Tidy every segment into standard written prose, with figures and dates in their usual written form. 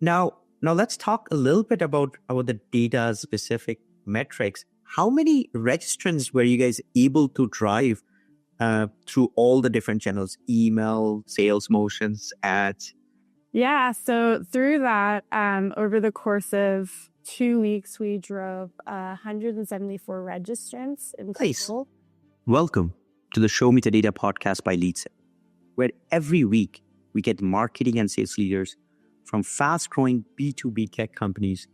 Now let's talk a little bit about the data specific metrics. How many registrants were you guys able to drive through all the different channels, email, sales motions, ads? Yeah, so through that, over the course of 2 weeks, we drove 174 registrants in Nice. total. Welcome to the Show Me the Data podcast by LeadSet, where every week we get marketing and sales leaders from fast-growing B2B tech companies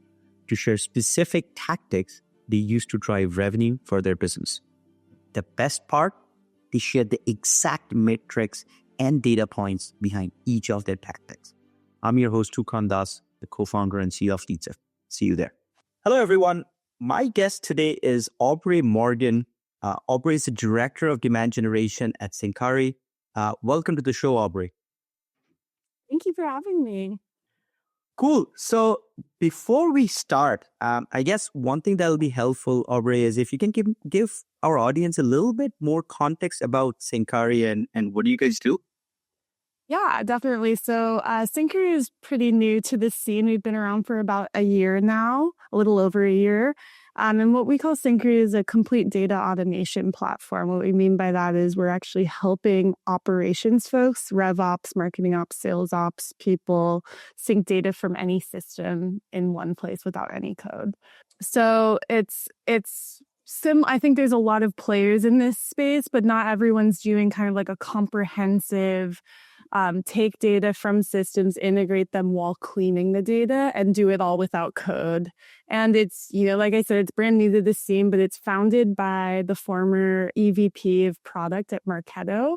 to share specific tactics they use to drive revenue for their business. The best part, they share the exact metrics and data points behind each of their tactics. I'm your host, Tukan, the co-founder and CEO of LeadSet. See you there. Hello, everyone. My guest today is Aubrey Morgan. Aubrey is the Director of Demand Generation at Syncari. Welcome to the show, Aubrey. Thank you for having me. Cool. So before we start, I guess one thing that will be helpful, Aubrey, is if you can give our audience a little bit more context about Syncari and what do you guys do? Yeah, definitely. So Syncari is pretty new to the scene. We've been around for about a year now, a little over a year. And what we call Syncari is a complete data automation platform. What we mean by that is we're actually helping operations folks, rev ops, marketing ops, sales ops, people sync data from any system in one place without any code. So I think there's a lot of players in this space, but not everyone's doing kind of like a comprehensive take data from systems, integrate them while cleaning the data, and do it all without code. And it's, like I said, it's brand new to the scene, but it's founded by the former EVP of product at Marketo,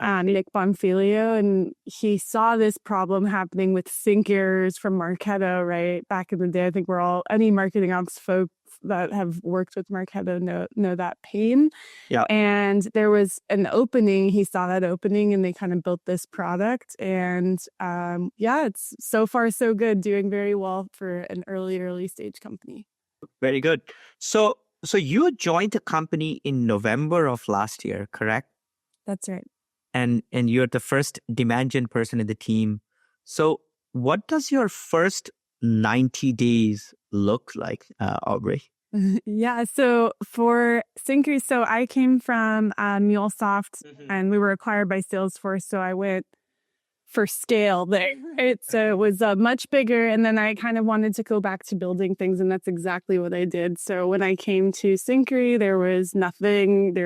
Nick Bonfilio, and he saw this problem happening with sync errors from Marketo, right? Back in the day, I think any marketing ops folks that have worked with Marketo know that pain. Yeah. And there was an opening, he saw that opening, and they kind of built this product. And it's so far so good, doing very well for an early stage company. Very good. So you joined the company in November of last year, correct? That's right. And you're the first demand gen person in the team. So what does your first 90 days look like, Aubrey? Yeah, so for Syncari, so I came from MuleSoft, and we were acquired by Salesforce, so I went for scale there, right? So it was much bigger, and then I kind of wanted to go back to building things, and that's exactly what I did. So when I came to Syncari, there was nothing.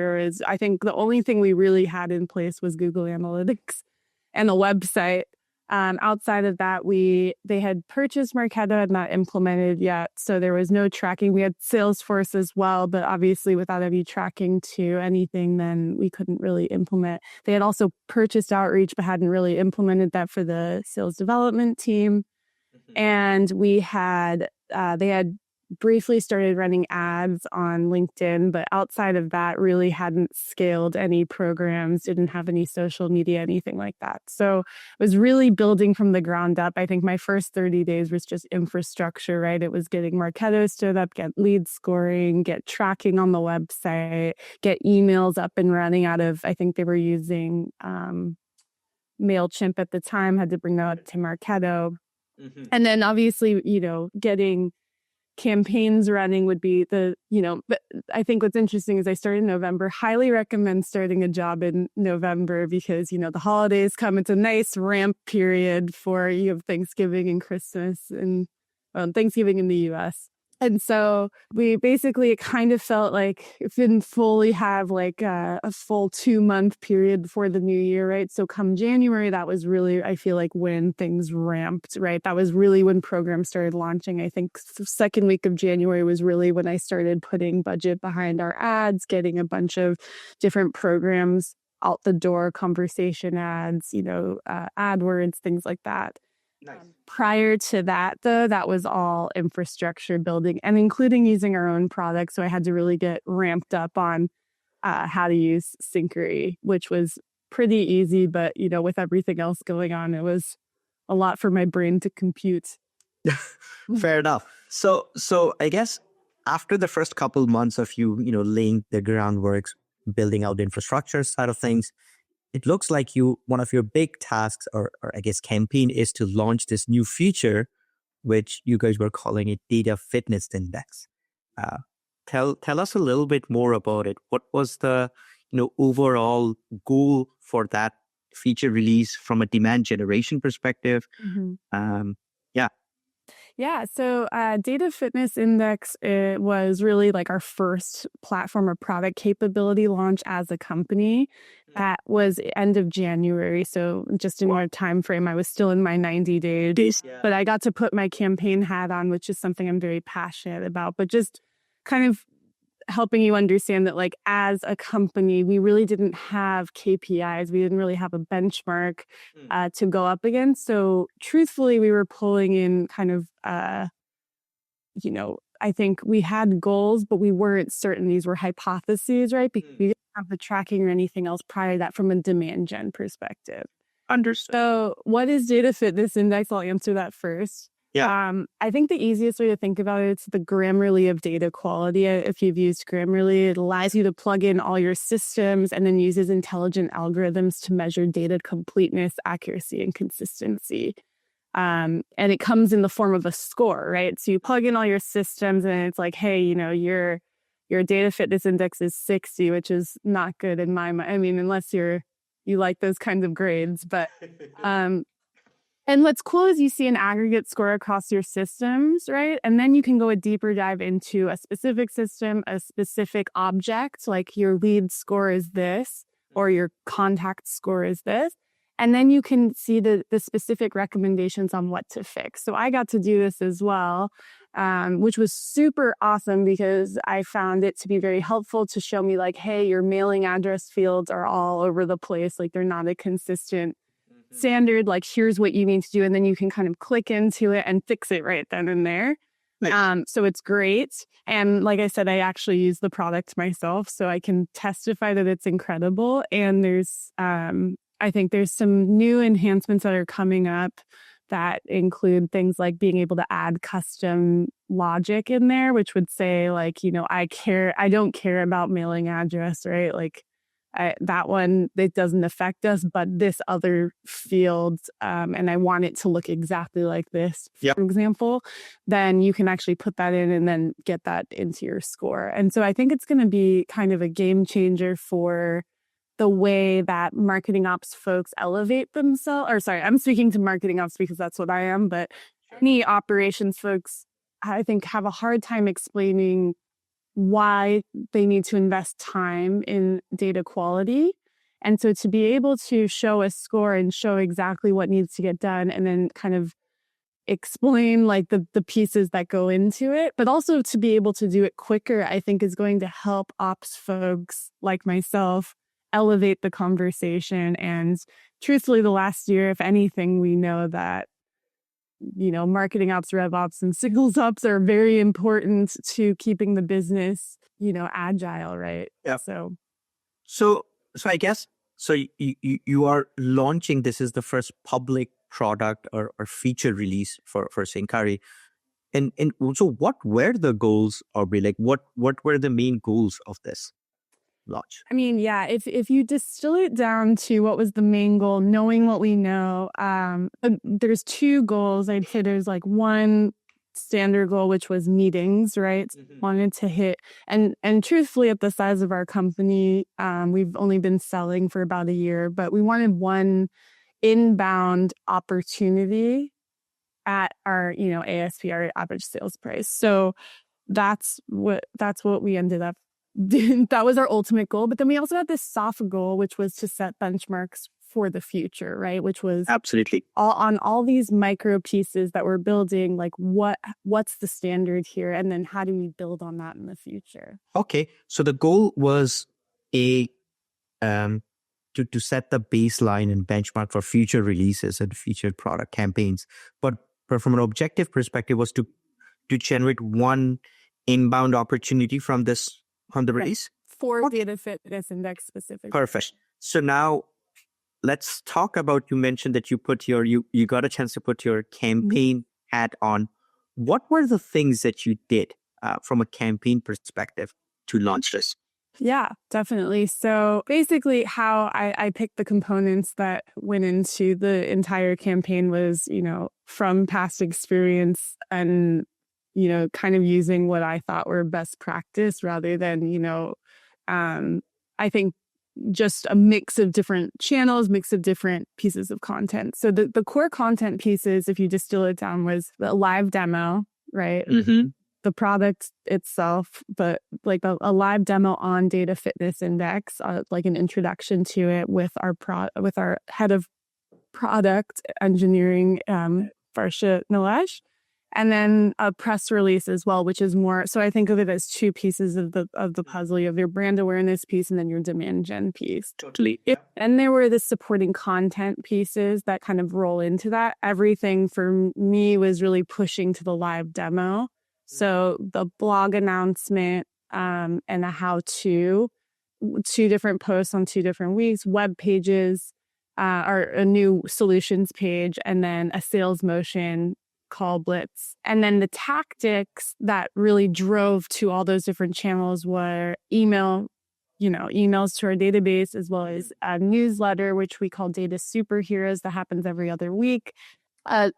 I think the only thing we really had in place was Google Analytics and a website. Outside of that, they had purchased Marketo, had not implemented yet. So there was no tracking. We had Salesforce as well, but obviously without any tracking to anything, then we couldn't really implement. They had also purchased Outreach, but hadn't really implemented that for the sales development team. And they had briefly started running ads on LinkedIn, but outside of that, really hadn't scaled any programs, didn't have any social media, anything like that. So it was really building from the ground up. I think my first 30 days was just infrastructure, right? It was getting Marketo stood up, get lead scoring, get tracking on the website, get emails up and running out of, I think they were using MailChimp at the time, had to bring that up to Marketo. And then obviously, getting campaigns running would be but I think what's interesting is I started in November. Highly recommend starting a job in November because, the holidays come. It's a nice ramp period for you have Thanksgiving and Christmas and Thanksgiving in the US. And so we basically, it kind of felt like it didn't fully have like a full 2-month period before the new year, right? So come January, that was really, I feel like when things ramped, right? That was really when programs started launching. I think the second week of January was really when I started putting budget behind our ads, getting a bunch of different programs out the door, conversation ads, AdWords, things like that. Nice. Prior to that, though, that was all infrastructure building and including using our own product. So I had to really get ramped up on how to use Syncari, which was pretty easy. But, with everything else going on, it was a lot for my brain to compute. Fair enough. So I guess after the first couple months of you, laying the groundwork, building out the infrastructure side of things, it looks like one of your big tasks or I guess campaign is to launch this new feature which you guys were calling a data fitness index. Tell us a little bit more about it. What was the overall goal for that feature release from a demand generation perspective? Yeah. Yeah. So Data Fitness Index, it was really like our first platform or product capability launch as a company. That was end of January. So just in our time frame, I was still in my 90 days. Yeah. But I got to put my campaign hat on, which is something I'm very passionate about. But just kind of helping you understand that, like, as a company, we really didn't have KPIs. We didn't really have a benchmark to go up against. So truthfully, we were pulling in kind of, I think we had goals, but we weren't certain. These were hypotheses, right? Because we didn't have the tracking or anything else prior to that from a demand gen perspective. Understood. So what is Data Fitness Index? I'll answer that first. Yeah. I think the easiest way to think about it is the Grammarly of data quality. If you've used Grammarly, it allows you to plug in all your systems and then uses intelligent algorithms to measure data completeness, accuracy, and consistency. And it comes in the form of a score, right? So you plug in all your systems and it's like, hey, your data fitness index is 60, which is not good in my mind. I mean, unless you like those kinds of grades, but and what's cool is you see an aggregate score across your systems, right? And then you can go a deeper dive into a specific system, a specific object, like your lead score is this, or your contact score is this. And then you can see the specific recommendations on what to fix. So I got to do this as well, which was super awesome because I found it to be very helpful to show me, like, hey, your mailing address fields are all over the place. Like, they're not a consistent standard. Like, here's what you need to do. And then you can kind of click into it and fix it right then and there. Nice. So it's great. And like I said, I actually use the product myself, so I can testify that it's incredible. And there's, I think there's some new enhancements that are coming up that include things like being able to add custom logic in there, which would say, like, I don't care about mailing address, right? Like, that one, it doesn't affect us, but this other field, and I want it to look exactly like this, for example, then you can actually put that in and then get that into your score. And so I think it's going to be kind of a game changer for the way that marketing ops folks elevate themselves. Or sorry, I'm speaking to marketing ops because that's what I am, but any operations folks, I think, have a hard time explaining why they need to invest time in data quality. And so to be able to show a score and show exactly what needs to get done and then kind of explain, like, the pieces that go into it, but also to be able to do it quicker, I think is going to help ops folks like myself elevate the conversation. And truthfully, the last year, if anything, we know that marketing ops, rev ops, and sales ops are very important to keeping the business, agile, right? Yeah. So I guess, so you are launching, this is the first public product or feature release for Syncari. And so what were the goals, Aubrey? Like, what were the main goals of this launch? I mean, yeah, if you distill it down to what was the main goal, knowing what we know, there's two goals I'd hit. There's like one standard goal, which was meetings, right? Wanted to hit, and truthfully, at the size of our company, we've only been selling for about a year, but we wanted one inbound opportunity at our, ASP, our average sales price. So that's what we ended up. That was our ultimate goal. But then we also had this soft goal, which was to set benchmarks for the future, right? Which was absolutely on all these micro pieces that we're building, like what's the standard here? And then how do we build on that in the future? Okay. So the goal was to set the baseline and benchmark for future releases and future product campaigns. But from an objective perspective was to generate one inbound opportunity from the release? For Data Fitness Index specifically. Perfect. So now let's talk about, you mentioned that you got a chance to put your campaign hat on. What were the things that you did from a campaign perspective to launch this? Yeah, definitely. So basically how I picked the components that went into the entire campaign was, from past experience and, kind of using what I thought were best practice rather than, I think just a mix of different channels, mix of different pieces of content. So the core content pieces, if you distill it down, was the live demo, right? Mm-hmm. The product itself, but like a live demo on Data Fitness Index, like an introduction to it with our head of product engineering, Varsha Nilesh, and then a press release as well, which is more. So I think of it as two pieces of the puzzle. You have your brand awareness piece and then your demand gen piece. Totally. Yep. And there were the supporting content pieces that kind of roll into that. Everything for me was really pushing to the live demo. So the blog announcement and a how-to, 2 different posts on 2 different weeks, web pages, or a new solutions page, and then a sales motion call blitz. And then the tactics that really drove to all those different channels were emails to our database, as well as a newsletter, which we call Data Superheroes, that happens every other week. A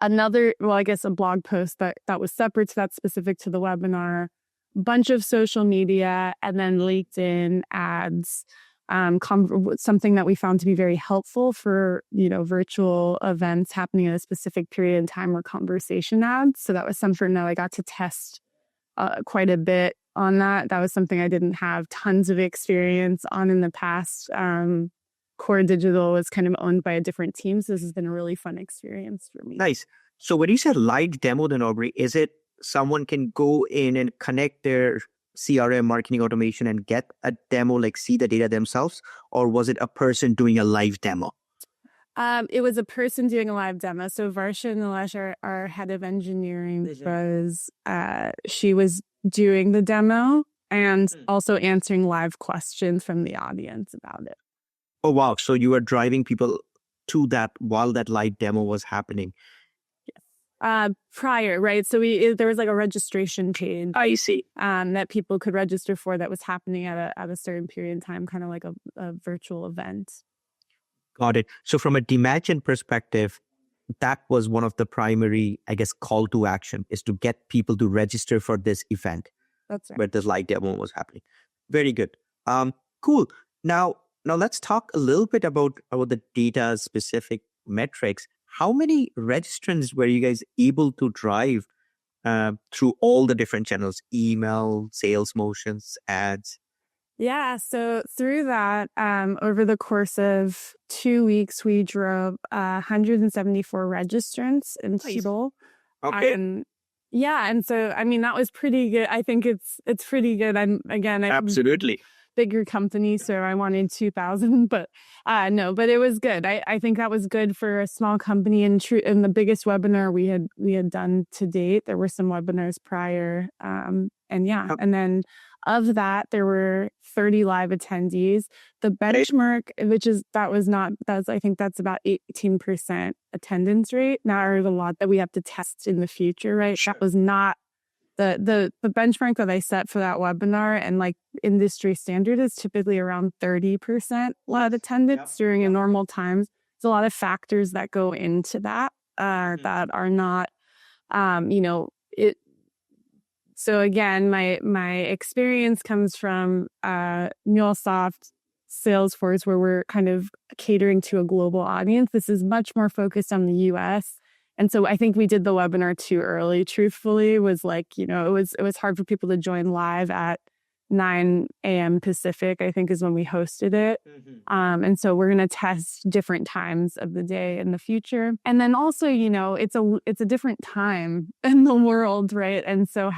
blog post that was separate to that, specific to the webinar, bunch of social media, and then LinkedIn ads, something that we found to be very helpful for, virtual events happening at a specific period in time, or conversation ads. So that was something that I got to test quite a bit on that. That was something I didn't have tons of experience on in the past. Core Digital was kind of owned by a different team. So this has been a really fun experience for me. Nice. So when you said live demo, then Aubrey, is it someone can go in and connect their CRM marketing automation and get a demo, like see the data themselves? Or was it a person doing a live demo? It was a person doing a live demo. So Varsha Nilesh, our head of engineering, she was doing the demo and also answering live questions from the audience about it. Oh, wow. So you were driving people to that while that live demo was happening. Prior, right? So there was like a registration page. I see. That people could register for, that was happening at a certain period in time, kind of like a virtual event. Got it. So from a demand gen perspective, that was one of the primary, I guess, call to action, is to get people to register for this event. That's right. Where this live demo was happening. Very good. Cool. Now let's talk a little bit about the data specific metrics. How many registrants were you guys able to drive through all the different channels, email, sales motions, ads? Yeah, so through that, over the course of 2 weeks, we drove 174 registrants in total. Okay. And so, I mean, that was pretty good. I think it's pretty good. Absolutely. Bigger company, so I wanted 2,000, but but it was good. I think that was good for a small company. And the biggest webinar we had done to date. There were some webinars prior, and then of that there were 30 live attendees. The benchmark, I think that's about 18% attendance rate. Now there's a lot that we have to test in the future, right? Sure. That was not the benchmark that I set for that webinar, and like industry standard is typically around 30% live attendance during a normal times. There's a lot of factors that go into that that are not, it. So again, my experience comes from MuleSoft, Salesforce, where we're kind of catering to a global audience. This is much more focused on the US. And so I think we did the webinar too early, truthfully. It was like, it was hard for people to join live at 9 a.m. Pacific, I think is when we hosted it. Mm-hmm. And so we're going to test different times of the day in the future. And then also, it's a different time in the world, right? And so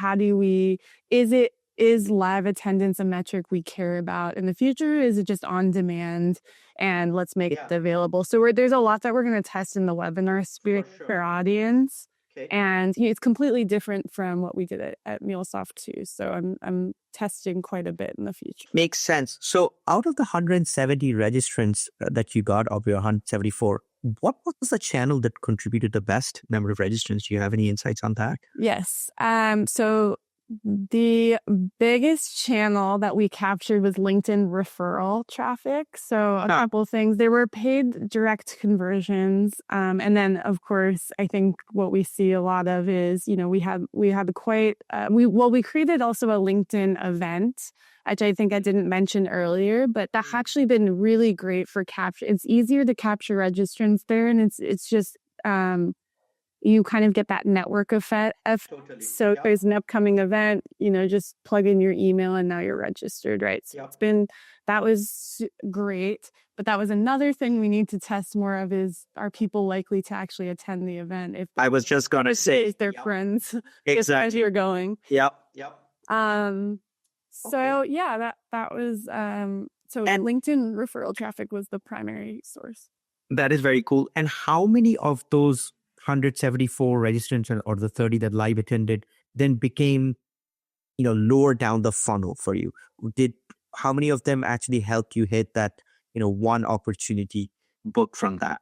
is live attendance a metric we care about in the future? Is it just on demand and let's make it available? So there's a lot that we're going to test in the webinar spirit for our audience. Okay. And it's completely different from what we did at MuleSoft too. So I'm testing quite a bit in the future. Makes sense. So out of the 170 registrants that you got, of your 174, what was the channel that contributed the best number of registrants? Do you have any insights on that? Yes. So The biggest channel that we captured was LinkedIn referral traffic. So a couple of things. There were paid direct conversions. And then of course, I think what we see a lot of is, we had quite, we created also a LinkedIn event, which I think I didn't mention earlier, but that's actually been really great for capture. It's easier to capture registrants there. And it's just, you kind of get that network effect. Totally. So Yep. there's an upcoming event, just plug in your email and now you're registered, right? So Yep. that was great. But that was another thing we need to test more of is, are people likely to actually attend the event? If I was just going to say. their friends, just as Exactly. you're going. Yep. Yep. So yeah, that was, so And LinkedIn referral traffic was the primary source. that is very cool. And how many of those 174 registrants or the 30 that live attended then became, lower down the funnel for you? How many of them actually helped you hit that, one opportunity booked from that?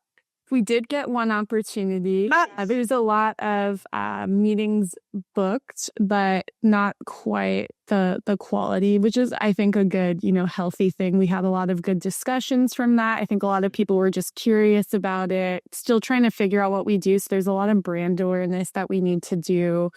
We did get one opportunity. There's a lot of meetings booked, but not quite the quality, which is, I think, a good, healthy thing. We had a lot of good discussions from that. I think a lot of people were just curious about it, still trying to figure out what we do. So there's a lot of brand awareness that we need to do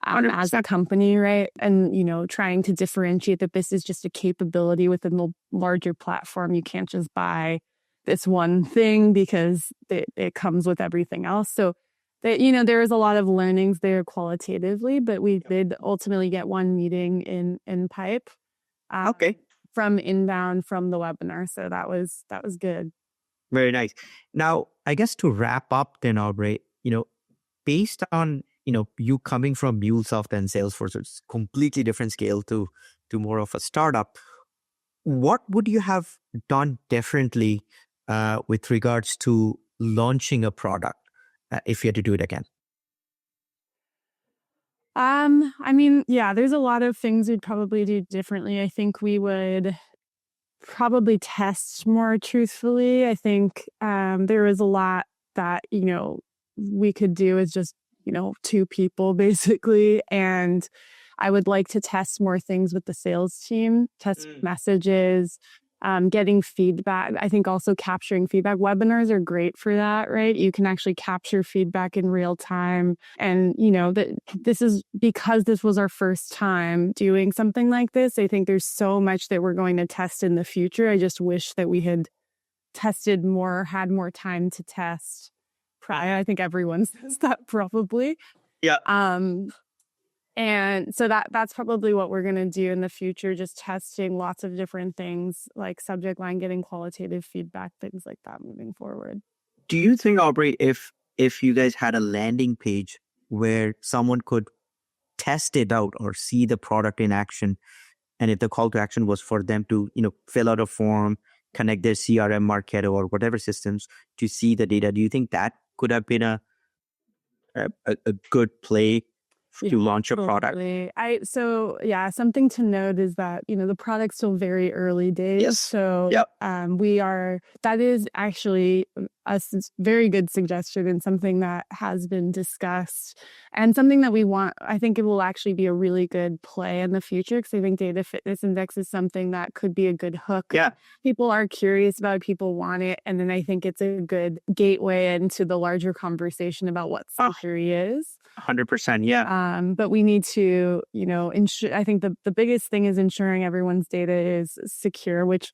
as a company, right? And, trying to differentiate that this is just a capability within the larger platform. You can't just buy this one thing because it comes with everything else. So there was a lot of learnings there qualitatively, but we did ultimately get one meeting in pipe. From inbound from the webinar. So that was good. Very nice. Now, I guess to wrap up then, Aubrey, based on, you coming from MuleSoft and Salesforce, it's completely different scale to more of a startup. What would you have done differently with regards to launching a product if you had to do it again? There's a lot of things we'd probably do differently. I think we would probably test more truthfully. I think there was a lot that, we could do as just, two people basically. And I would like to test more things with the sales team, test messages, getting feedback. I think also capturing feedback. Webinars are great for that, right? You can actually capture feedback in real time. And, this is because this was our first time doing something like this. I think there's so much that we're going to test in the future. I just wish that we had tested more, had more time to test. I think everyone says that probably. Yeah. And so that's probably what we're going to do in the future, just testing lots of different things like subject line, getting qualitative feedback, things like that moving forward. Do you think, Aubrey, if you guys had a landing page where someone could test it out or see the product in action, and if the call to action was for them to, fill out a form, connect their CRM, Marketo, or whatever systems to see the data, do you think that could have been a good play to launch a product? Something to note is that, the product's still very early days. Yes. So that is actually a very good suggestion and something that has been discussed and something that we want. I think it will actually be a really good play in the future because I think Data Fitness Index is something that could be a good hook. Yeah. People are curious about it, people want it. And then I think it's a good gateway into the larger conversation about what Syncari is. 100%. Yeah. But we need to, ensure. I think the biggest thing is ensuring everyone's data is secure, which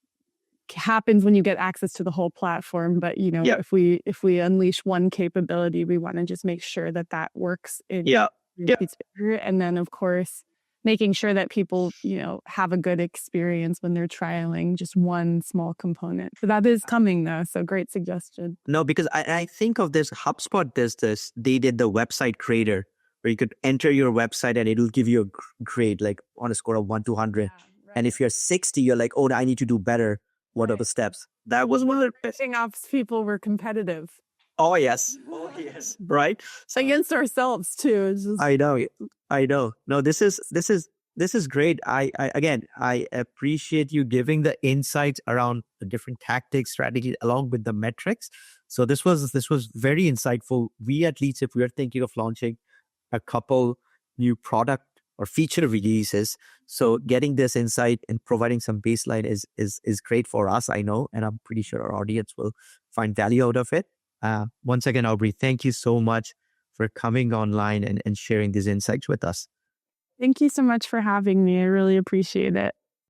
happens when you get access to the whole platform. But if we unleash one capability, we want to just make sure that works in and then of course making sure that people have a good experience when they're trialing just one small component. So that is coming though. So great suggestion. No, because I think of this, HubSpot does this. They did the website creator where you could enter your website and it'll give you a grade like on a score of 1 to 100. Yeah, right. And if you're 60, you're like, oh, I need to do better. What are the steps? That was one of the pitching ops people were competitive. Oh, yes. Right. So against ourselves too. I know. No, this is great. I appreciate you giving the insights around the different tactics, strategies, along with the metrics. So this was very insightful. We at least, if we are thinking of launching a couple new product or feature releases. So getting this insight and providing some baseline is great for us, I know, and I'm pretty sure our audience will find value out of it. Once again, Aubrey, thank you so much for coming online and sharing these insights with us. Thank you so much for having me. I really appreciate it.